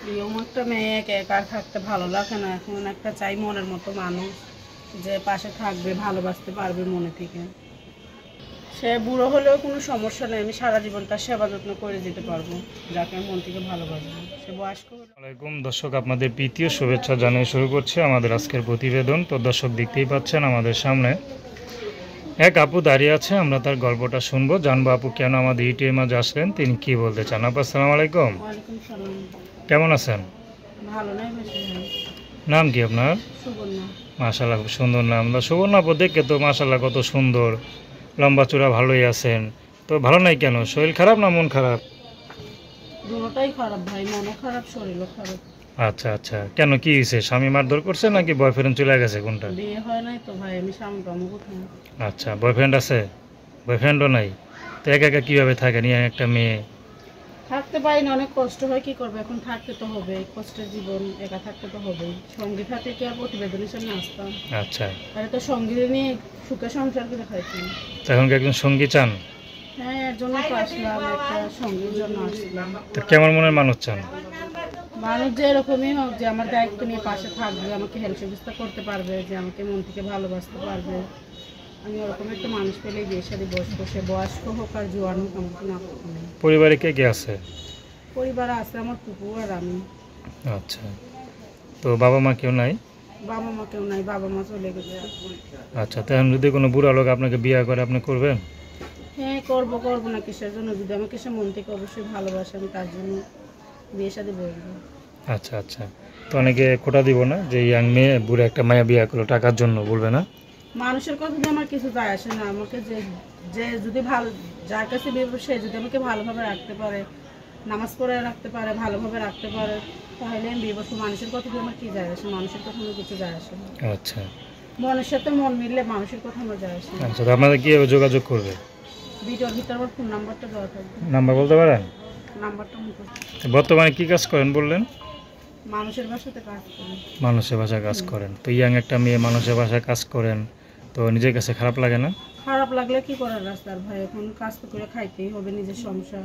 এরকম একটা মেয়ে একা একা থাকতে ভালো লাগে না। এখন একটা চাই মনের মতো মানুষ, যে পাশে থাকবে, ভালোবাসতে পারবে মনে থেকে। সে বুড়ো হলেও কোনো সমস্যা নেই, আমি সারা জীবন তার সেবা যত্ন করে যেতে পারবো, যাকে আমি মন থেকে ভালোবাসবো। সে বয়স্ক হলে। আসসালামাইকুম দর্শক, আপনাদের প্রীতীয় শুভেচ্ছা জানিয়ে শুরু করছি আমাদের আজকের প্রতিবেদন। তো দর্শক, দেখতেই পাচ্ছেন আমাদের সামনে এক আপু দাঁড়িয়ে আছে। আমরা তার গল্পটা শুনবো, জানবো আপু কেন আমাদের ইউটিউবের মাঝে আসলেন, তিনি কি বলতে চান। আপু আসসালামু আলাইকুম, ওয়ালাইকুম সালাম। কেমন আছেন? ভালো নাই বেশি ভাই। নাম কি আপনার? সুবর্ণা। মাশাআল্লাহ, খুব সুন্দর নাম। সুবর্ণা আপু, দেখে তো মাশাআল্লাহ কত সুন্দর, লম্বা চূড়া, ভালোই আছেন। তো ভালো নাই কেন? শরীর খারাপ না মন খারাপ? দুটোটাই খারাপ ভাই, মনও খারাপ, শরীরও খারাপ। আচ্ছা আচ্ছা, কেন কি হয়েছে? স্বামী মারধর করছে নাকি বয়ফ্রেন্ড চলে গেছে, কোনটা? বিয়ে হয় নাই তো ভাই, আমি স্বামী পাবো কোথায়? আচ্ছা, বয়ফ্রেন্ড আছে? বয়ফ্রেন্ডও নাই? তো একা একা কীভাবে থাকেন একটা মেয়ে? থাকতে পারি না, অনেক কষ্ট হয়, কি করবো, এখন থাকতে তো হবে, কষ্টের জীবন, একা থাকতে তো হবে। সঙ্গী থাকতে কি আর প্রতিবেদনের সামনে আসতাম? আচ্ছা, আরে তো সঙ্গী নিয়ে সুখে সংসার করে খাইছি। তো এখন কি একজন সঙ্গী চান? হ্যাঁ, এর জন্য তো আসলাম, একটা সঙ্গীর জন্য আসলাম। তো কেমন মনের মানুষ চান? মানুষ যে এরকমই হোক, যে আমার দায়িত্ব নিয়ে পাশে থাকবে, আমাকে হেল্প সুবিধা করতে পারবে, যে আমাকে মন থেকে ভালোবাসতে পারবে। আমি ওরকম একটা মানুষ পেলেই বিয়ের সাথে বসবো, সে বয়স্ক হোক আর জোয়ান হোক, আমাকে না কখনো। পরিবারে কে কে আছে? পরিবার আছে, আমার কুকুর আর আমি। আচ্ছা, তো বাবা মা কেউ নাই? বাবা মা কেউ নাই, বাবা মা চলে গেছে। আচ্ছা, তো এখন যদি কোনো বুড়া লোক আপনাকে বিয়ে করে, আপনি করবেন? হ্যাঁ, করবো, করবো না কিসের জন্য? যদি আমাকে সে মন থেকে অবশ্যই ভালোবাসে, আমি তার জন্য বিয়ের সাথে বসবো। আচ্ছা আচ্ছা, তো অনেকে খোটা দিব না যে ইয়াং মেয়ে বুড়ো একটা মায়া বিয়ে করলো টাকার জন্য, বলবে না? মানুষের কথা দিয়ে আমার কিছু যায় আসে না। আমাকে যে যে যদি ভালো, যার কাছে বিয়ে করবো, সে যদি আমাকে ভালোভাবে রাখতে পারে, নামাজ পড়ে রাখতে পারে, ভালোভাবে রাখতে পারে, তাহলে আমি বিয়ে করবো। মানুষের কথা দিয়ে আমার কি যায় আসে? মানুষের কথা আমার কিছু যায় আসে না। আচ্ছা মনের সাথে মন মিললে মানুষের কথা আমার যায় আসে না। আচ্ছা, তো আপনাদের কীভাবে যোগাযোগ করবে? ভিডিওর ভিতরে আমার ফোন নাম্বারটা দেওয়া থাকবে। নাম্বার বলতে পারেন? নাম্বারটা মুখস্থ। বর্তমানে কি কাজ করেন বললেন? মানুষের বাসাতে কাজ করি। মানুষের ভাষায় কাজ করেন, তো ইয়াং একটা মেয়ে মানুষের ভাষায় কাজ করেন, তো নিজের কাছে খারাপ লাগে না? খারাপ লাগলে কি করার রাস্তার ভাই, এখন কাজ তো করে খাইতেই হবে, নিজের সংসার,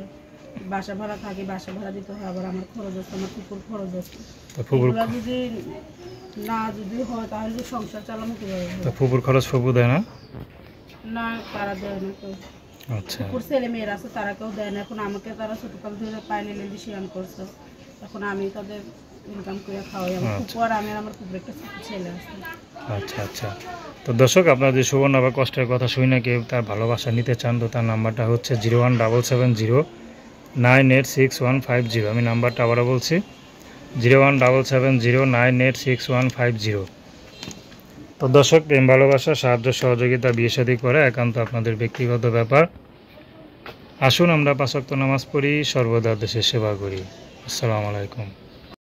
বাসা ভাড়া থাকে, বাসা ভাড়া দিতে হয়, আবার আমার খরচ আছে, আমার কুকুর খরচ আছে। তো ফুপুর এগুলা যদি না যদি হয়, তাহলে সংসার চালানো কিভাবে তো হবে? ফুপুর খরচ ফুপু দেয় না? না, তারা দেয় না কেউ। আচ্ছা কুকুর ছেলে মেয়েরা আছে, তারা কেউ দেয় না। এখন আমাকে তারা ছোটকাল ধরে পাইলে লেলি শিয়ান করছে, এখন আমি তাদের ইনকাম করে খাওয়াই। আমার আচ্ছা কুকুর আর আমি আর আমার কুকুর একটা ছোট ছেলে আছে। আচ্ছা আচ্ছা, তো দর্শক, আপনারা যে সুবর্ণ বা কষ্টের কথা শুনে কেউ তার ভালোবাসা নিতে চান, তো তার নাম্বারটা হচ্ছে 01770986150। আমি নাম্বারটা আবারও বলছি, 01770986150। তো দর্শক, প্রেম ভালোবাসা, সাহায্য সহযোগিতা, বিয়ে শাদী করা একান্ত আপনাদের ব্যক্তিগত ব্যাপার। আসুন আমরা 5 ওয়াক্ত নামাজ পড়ি, সর্বদা দেশের সেবা করি। আসসালামু আলাইকুম।